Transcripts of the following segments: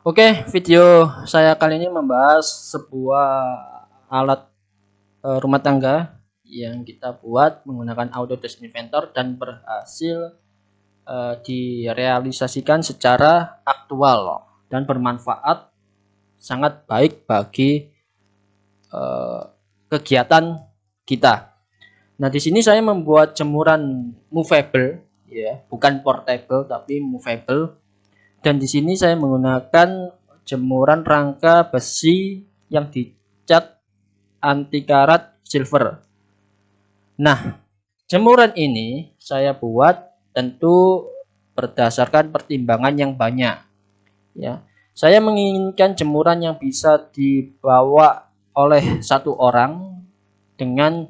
Oke, video saya kali ini membahas sebuah alat rumah tangga yang kita buat menggunakan Autodesk Inventor dan berhasil direalisasikan secara aktual dan bermanfaat sangat baik bagi eh, kegiatan kita. Nah, di sini saya membuat jemuran movable, ya, bukan portable tapi movable. Dan di sini saya menggunakan jemuran rangka besi yang dicat anti karat silver. Nah, jemuran ini saya buat tentu berdasarkan pertimbangan yang banyak, ya. Saya menginginkan jemuran yang bisa dibawa oleh satu orang dengan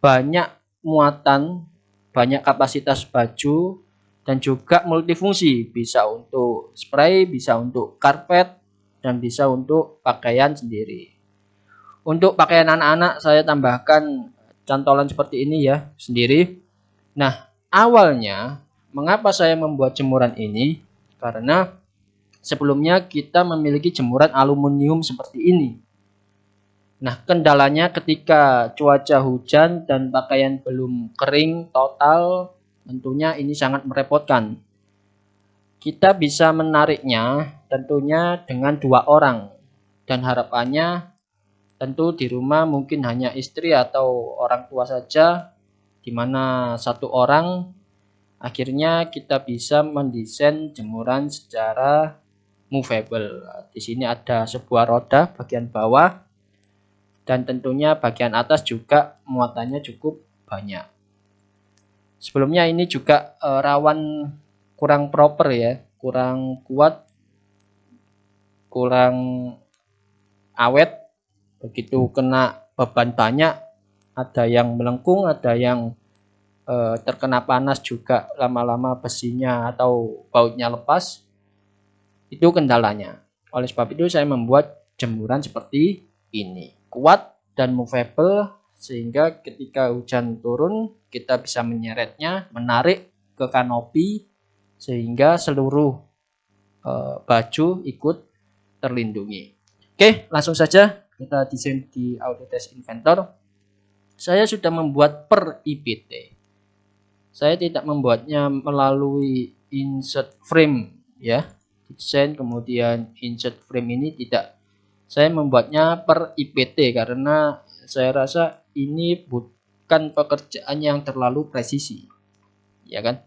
banyak muatan, banyak kapasitas baju, dan juga multifungsi. Bisa untuk spray, bisa untuk karpet, dan bisa untuk pakaian sendiri. Untuk pakaian anak-anak saya tambahkan cantolan seperti ini ya sendiri. Nah, awalnya mengapa saya membuat jemuran ini? Karena sebelumnya kita memiliki jemuran aluminium seperti ini. Nah, kendalanya ketika cuaca hujan dan pakaian belum kering total, tentunya ini sangat merepotkan. Kita bisa menariknya tentunya dengan 2 orang. Dan harapannya tentu di rumah mungkin hanya istri atau orang tua saja, di mana 1 orang. Akhirnya kita bisa mendesain jemuran secara movable. Di sini ada sebuah roda bagian bawah dan tentunya bagian atas juga muatannya cukup banyak. Sebelumnya ini juga rawan kurang proper ya, kurang kuat, kurang awet. Begitu kena beban banyak, ada yang melengkung, ada yang terkena panas juga lama-lama besinya atau bautnya lepas. Itu kendalanya. Oleh sebab itu saya membuat jemuran seperti ini. Kuat dan movable sehingga ketika hujan turun kita bisa menyeretnya, menarik ke kanopi sehingga seluruh baju ikut terlindungi. Oke, langsung saja kita desain di Autodesk Inventor. Saya sudah membuat per IPT. Saya tidak membuatnya melalui insert frame ya. Desain kemudian insert frame ini tidak. Saya membuatnya per IPT karena saya rasa ini bukan pekerjaan yang terlalu presisi. Ya kan?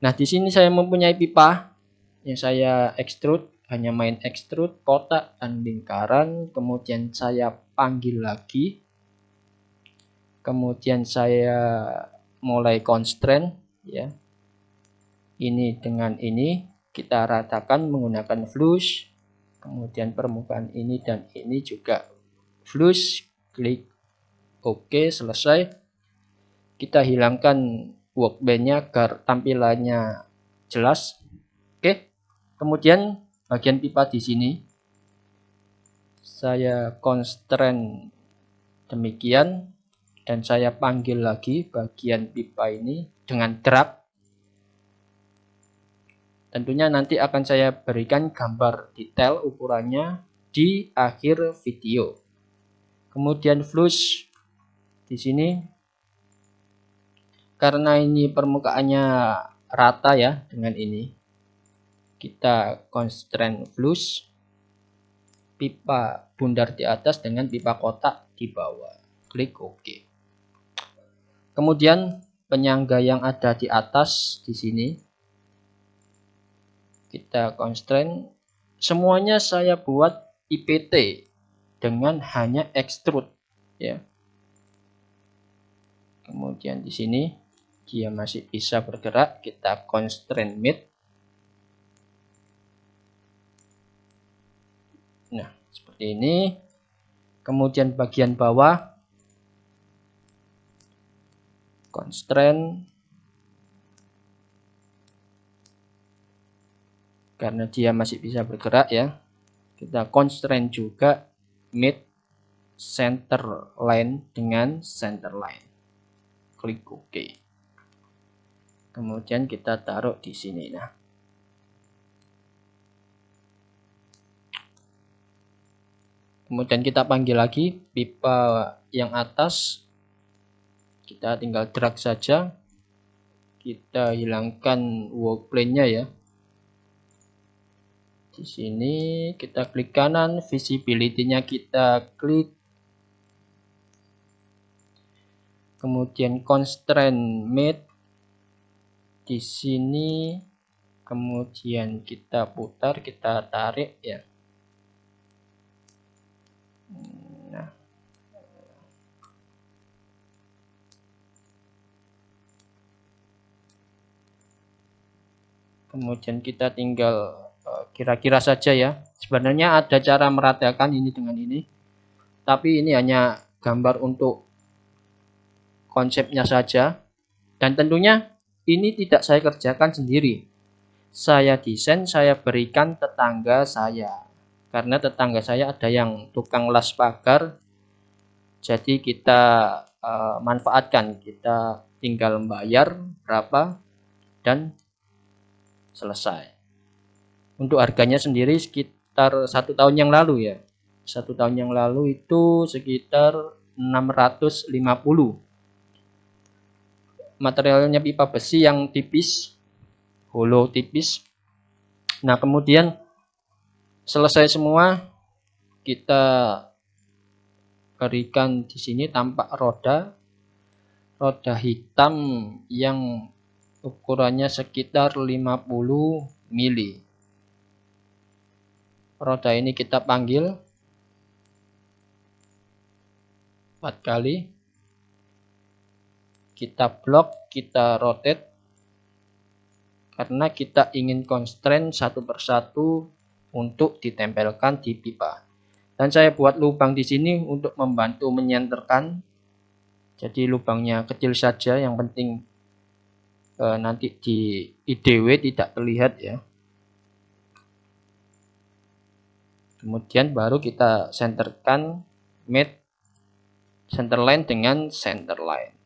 Nah, di sini saya mempunyai pipa yang saya extrude, hanya main extrude kotak dan lingkaran, kemudian saya panggil lagi. Kemudian saya mulai constraint ya. Ini dengan ini kita ratakan menggunakan flush. Kemudian permukaan ini dan ini juga flush. Klik OK, selesai. Kita hilangkan workbench-nya agar tampilannya jelas. Oke. Kemudian bagian pipa di sini saya constraint demikian dan saya panggil lagi bagian pipa ini dengan drag. Tentunya nanti akan saya berikan gambar detail ukurannya di akhir video. Kemudian flush di sini karena ini permukaannya rata ya dengan ini. Kita constraint flush pipa bundar di atas dengan pipa kotak di bawah. Klik OK. Kemudian penyangga yang ada di atas di sini kita constraint. Semuanya saya buat IPT dengan hanya extrude ya. Kemudian di sini dia masih bisa bergerak, kita constraint mid. Nah, seperti ini. Kemudian bagian bawah constraint karena dia masih bisa bergerak ya. Kita constraint juga mid center line dengan center line. Klik OK. Kemudian kita taruh di sini. Nah, Kemudian kita panggil lagi pipa yang atas, kita tinggal drag saja, kita hilangkan work plane-nya ya. Di sini kita klik kanan, visibility-nya kita klik, kemudian constraint made di sini, kemudian kita putar, kita tarik ya. Nah, kemudian kita tinggal kira-kira saja ya. Sebenarnya ada cara meratakan ini dengan ini, tapi ini hanya gambar untuk konsepnya saja. Dan tentunya ini tidak saya kerjakan sendiri. Saya desain, saya berikan tetangga saya. Karena tetangga saya ada yang tukang las pagar. Jadi kita manfaatkan, kita tinggal bayar berapa dan selesai. Untuk harganya sendiri sekitar 1 tahun yang lalu ya. 1 tahun yang lalu itu sekitar 650. Materialnya pipa besi yang tipis, hollow tipis. Nah, kemudian selesai semua, kita berikan di sini tampak roda hitam yang ukurannya sekitar 50 mili. Roda ini kita panggil 4 kali. Kita blok, kita rotate, karena kita ingin constraint satu persatu untuk ditempelkan di pipa. Dan saya buat lubang di sini untuk membantu menyenterkan. Jadi lubangnya kecil saja, yang penting nanti di IDW tidak terlihat ya. Kemudian baru kita senterkan mate center line dengan center line.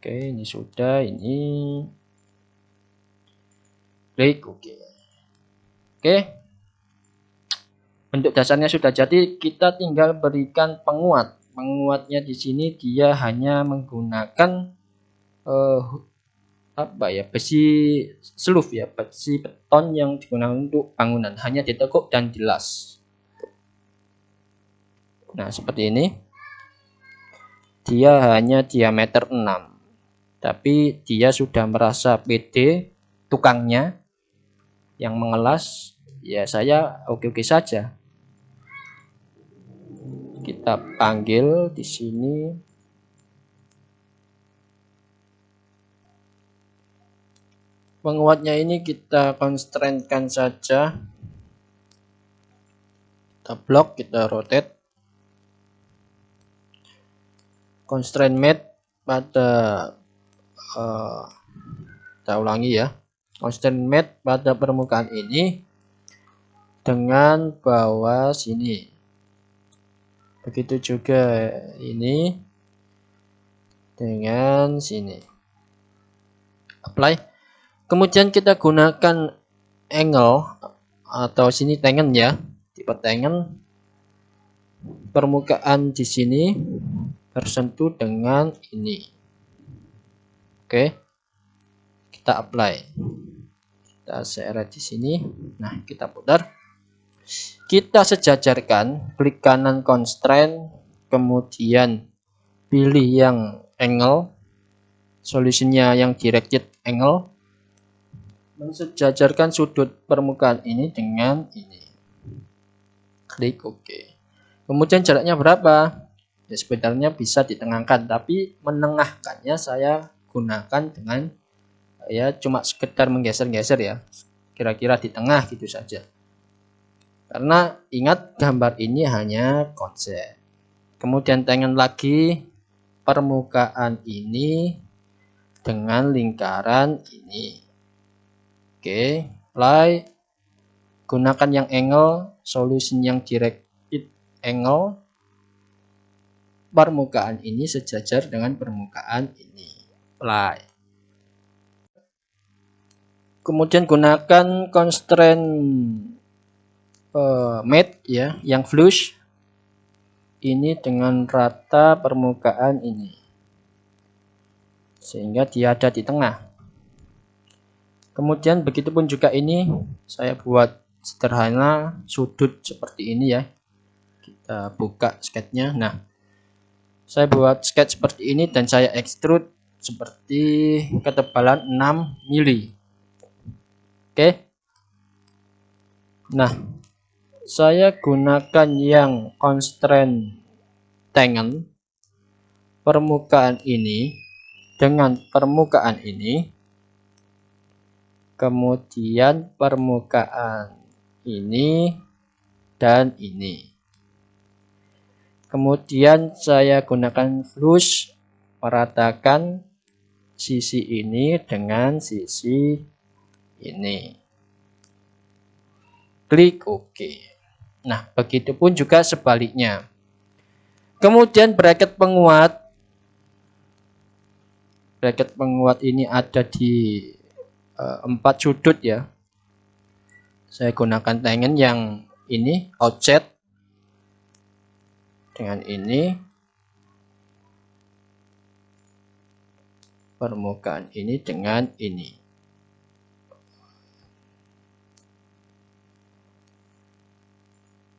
Oke, ini sudah, ini klik OK. Oke, bentuk dasarnya sudah jadi, kita tinggal berikan penguat. Penguatnya di sini dia hanya menggunakan besi seluf ya, besi beton yang digunakan untuk bangunan, hanya ditekuk dan dilas. Nah, seperti ini. Dia hanya diameter 6. Tapi dia sudah merasa pede, tukangnya yang mengelas, ya saya oke-oke saja. Kita panggil di sini. Penguatnya ini kita constraint-kan saja. Kita blok, kita rotate. Constraint made pada kita ulangi ya. Constraint made pada permukaan ini dengan bawah sini. Begitu juga ini dengan sini. Apply. Kemudian kita gunakan angle atau sini tengen ya. Tipe tengen. Permukaan di sini tersentuh dengan ini. Oke. Kita apply. Kita seret di sini. Nah, kita putar. Kita sejajarkan, klik kanan constraint, kemudian pilih yang angle, solusinya yang directed angle, mensejajarkan sudut permukaan ini dengan ini. Klik OK. Kemudian jaraknya berapa? Ya sebenarnya bisa ditengahkan, tapi menengahkannya saya gunakan dengan ya cuma sekedar menggeser-geser ya. Kira-kira di tengah gitu saja. Karena ingat gambar ini hanya konsep. Kemudian tengen lagi permukaan ini dengan lingkaran ini. Oke, apply. Gunakan yang angle, solusi yang directed angle. Permukaan ini sejajar dengan permukaan ini. Apply. Kemudian gunakan constraint matte ya, yang flush ini dengan rata permukaan ini, sehingga dia ada di tengah. Kemudian begitupun juga ini saya buat sederhana sudut seperti ini ya. Kita buka sketchnya. Nah, saya buat sketch seperti ini dan saya extrude seperti ketebalan 6 mili. Oke. Nah, saya gunakan yang constraint tangen permukaan ini dengan permukaan ini, kemudian permukaan ini dan ini. Kemudian saya gunakan flush meratakan sisi ini dengan sisi ini. Klik OK. Nah, begitupun juga sebaliknya. Kemudian bracket penguat ini ada di 4 sudut ya. Saya gunakan tangen yang ini offset dengan ini, permukaan ini dengan ini.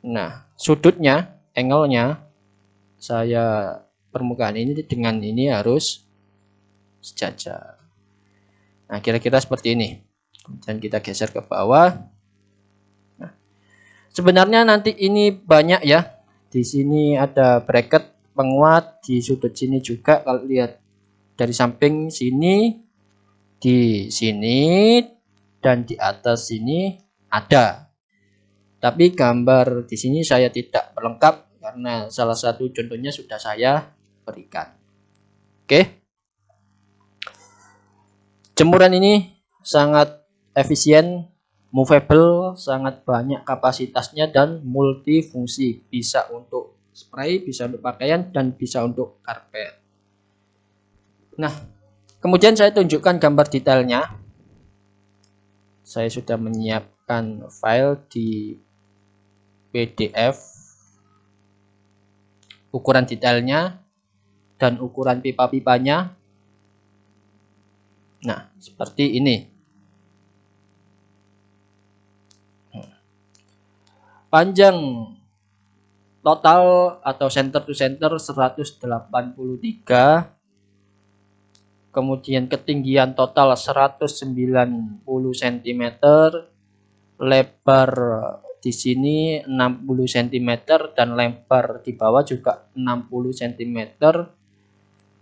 Nah, sudutnya, angle-nya, saya permukaan ini dengan ini harus sejajar. Nah, kira-kira seperti ini. Kemudian kita geser ke bawah. Nah, sebenarnya nanti ini banyak ya. Di sini ada bracket penguat, di sudut sini juga kalau lihat dari samping sini, di sini, dan di atas sini ada. Tapi gambar di sini saya tidak pelengkap karena salah satu contohnya sudah saya berikan. Oke. Jemuran ini sangat efisien, movable, sangat banyak kapasitasnya dan multifungsi. Bisa untuk spray, bisa untuk pakaian, dan bisa untuk karpet. Nah, kemudian saya tunjukkan gambar detailnya. Saya sudah menyiapkan file di PDF ukuran detailnya dan ukuran pipa-pipanya. Nah, seperti ini. Panjang total atau center to center 183. Kemudian ketinggian total 190 cm. Lebar di sini 60 cm dan lebar di bawah juga 60 cm.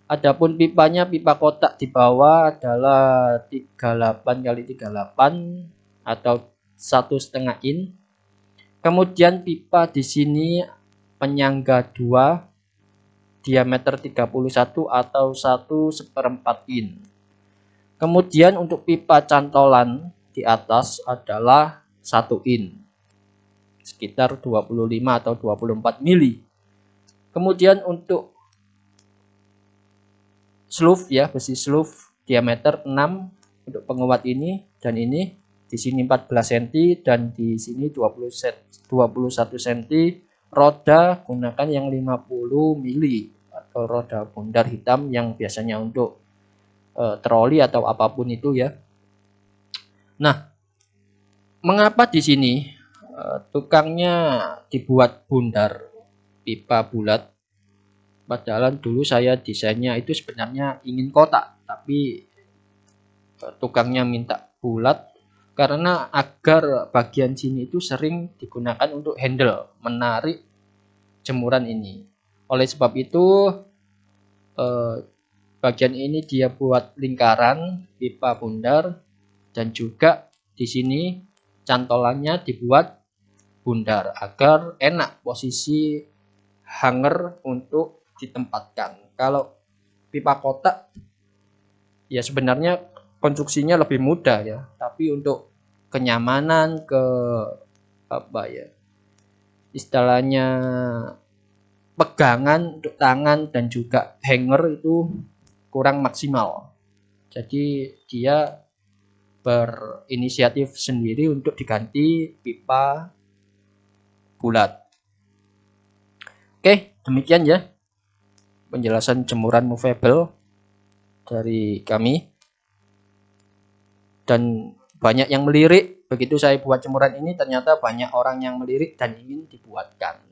Adapun pipanya, pipa kotak di bawah adalah 38 x 38 atau 1,5 in. Kemudian pipa di sini penyangga 2, diameter 31 atau 1/4 in. Kemudian untuk pipa cantolan di atas adalah 1 in, sekitar 25 atau 24 mili. Kemudian untuk sleeve ya, besi sleeve diameter 6 untuk penguat ini dan ini. Di sini 14 cm dan di sini 21 cm. Roda gunakan yang 50 mili atau roda bundar hitam yang biasanya untuk troli atau apapun itu ya. Nah, mengapa di sini tukangnya dibuat bundar pipa bulat? Padahal dulu saya desainnya itu sebenarnya ingin kotak, tapi tukangnya minta bulat karena agar bagian sini itu sering digunakan untuk handle menarik jemuran ini. Oleh sebab itu bagian ini dia buat lingkaran pipa bundar dan juga di sini cantolannya dibuat bundar agar enak posisi hanger untuk ditempatkan. Kalau pipa kotak ya sebenarnya konstruksinya lebih mudah ya, tapi untuk kenyamanan istilahnya pegangan untuk tangan dan juga hanger itu kurang maksimal. Jadi dia berinisiatif sendiri untuk diganti pipa bulat. Oke, demikian ya penjelasan jemuran movable dari kami. Dan banyak yang melirik, begitu saya buat jemuran ini ternyata banyak orang yang melirik dan ingin dibuatkan.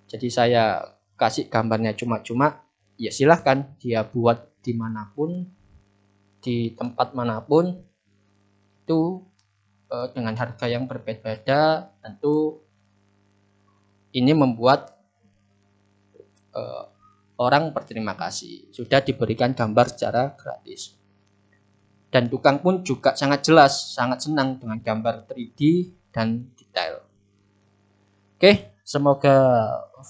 Jadi saya kasih gambarnya cuma-cuma, ya silahkan dia buat dimanapun, di tempat manapun, itu dengan harga yang berbeda. Tentu ini membuat orang berterima kasih, sudah diberikan gambar secara gratis. Dan tukang pun juga sangat jelas, sangat senang dengan gambar 3D dan detail. Oke, semoga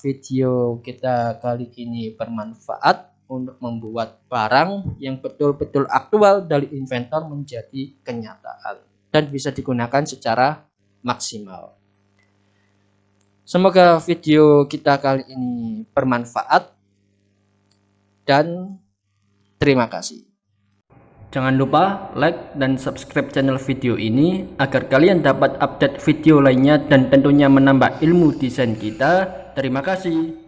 video kita kali ini bermanfaat untuk membuat barang yang betul-betul aktual dari inventor menjadi kenyataan dan bisa digunakan secara maksimal. Semoga video kita kali ini bermanfaat dan terima kasih. Jangan lupa like dan subscribe channel video ini agar kalian dapat update video lainnya dan tentunya menambah ilmu desain kita. Terima kasih.